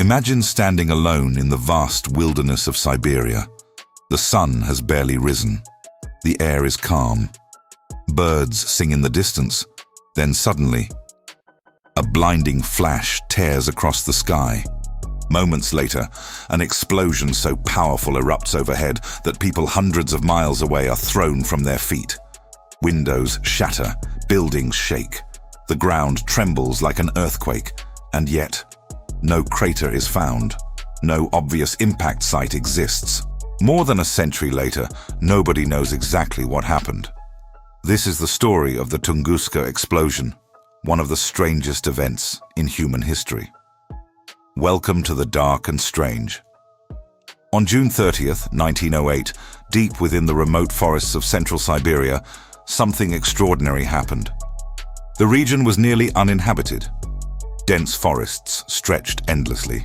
Imagine standing alone in the vast wilderness of Siberia. The sun has barely risen. The air is calm. Birds sing in the distance. Then suddenly, a blinding flash tears across the sky. Moments later, an explosion so powerful erupts overhead that people hundreds of miles away are thrown from their feet. Windows shatter, buildings shake. The ground trembles like an earthquake, and yet, no crater is found. No obvious impact site exists. More than a century later, nobody knows exactly what happened. This is the story of the Tunguska Explosion, one of the strangest events in human history. Welcome to the dark and strange. On June 30th, 1908, deep within the remote forests of central Siberia, something extraordinary happened. The region was nearly uninhabited. Dense forests stretched endlessly.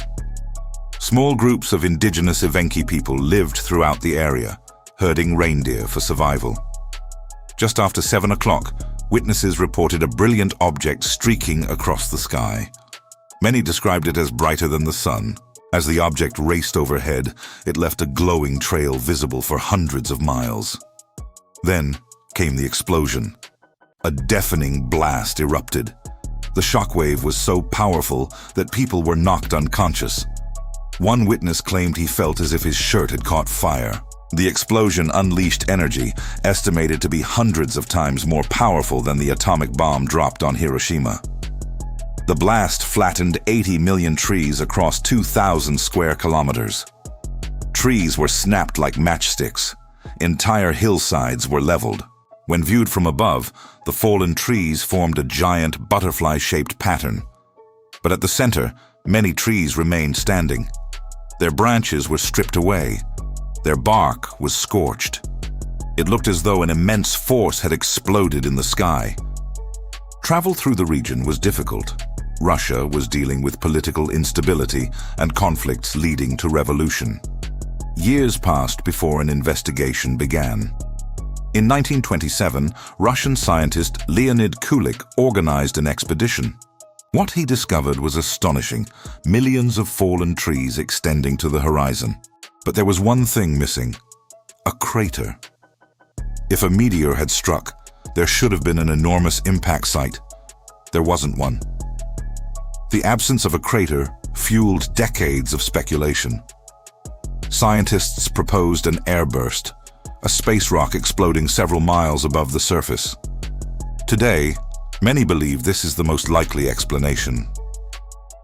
Small groups of indigenous Evenki people lived throughout the area, herding reindeer for survival. Just after 7 o'clock, witnesses reported a brilliant object streaking across the sky. Many described it as brighter than the sun. As the object raced overhead, it left a glowing trail visible for hundreds of miles. Then came the explosion. A deafening blast erupted. The shockwave was so powerful that people were knocked unconscious. One witness claimed he felt as if his shirt had caught fire. The explosion unleashed energy, estimated to be hundreds of times more powerful than the atomic bomb dropped on Hiroshima. The blast flattened 80 million trees across 2,000 square kilometers. Trees were snapped like matchsticks. Entire hillsides were leveled. When viewed from above, the fallen trees formed a giant butterfly-shaped pattern. But at the center, many trees remained standing. Their branches were stripped away. Their bark was scorched. It looked as though an immense force had exploded in the sky. Travel through the region was difficult. Russia was dealing with political instability and conflicts leading to revolution. Years passed before an investigation began. In 1927, Russian scientist Leonid Kulik organized an expedition. What he discovered was astonishing: millions of fallen trees extending to the horizon. But there was one thing missing: a crater. If a meteor had struck, there should have been an enormous impact site. There wasn't one. The absence of a crater fueled decades of speculation. Scientists proposed an airburst, a space rock exploding several miles above the surface. Today, many believe this is the most likely explanation.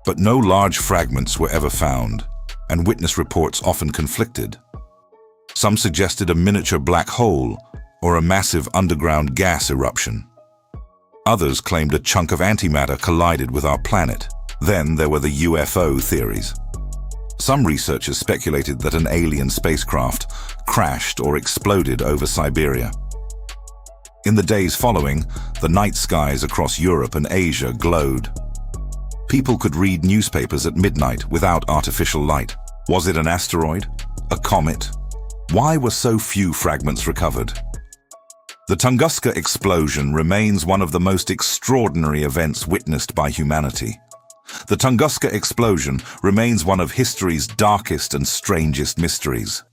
But no large fragments were ever found, and witness reports often conflicted. Some suggested a miniature black hole or a massive underground gas eruption. Others claimed a chunk of antimatter collided with our planet. Then there were the UFO theories. Some researchers speculated that an alien spacecraft crashed or exploded over Siberia. In the days following, the night skies across Europe and Asia glowed. People could read newspapers at midnight without artificial light. Was it an asteroid? A comet? Why were so few fragments recovered? The Tunguska Explosion remains one of the most extraordinary events witnessed by humanity. The Tunguska Explosion remains one of history's darkest and strangest mysteries.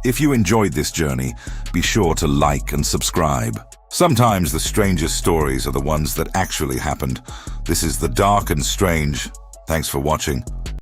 If you enjoyed this journey, be sure to like and subscribe. Sometimes the strangest stories are the ones that actually happened. This is The Dark and Strange. Thanks for watching.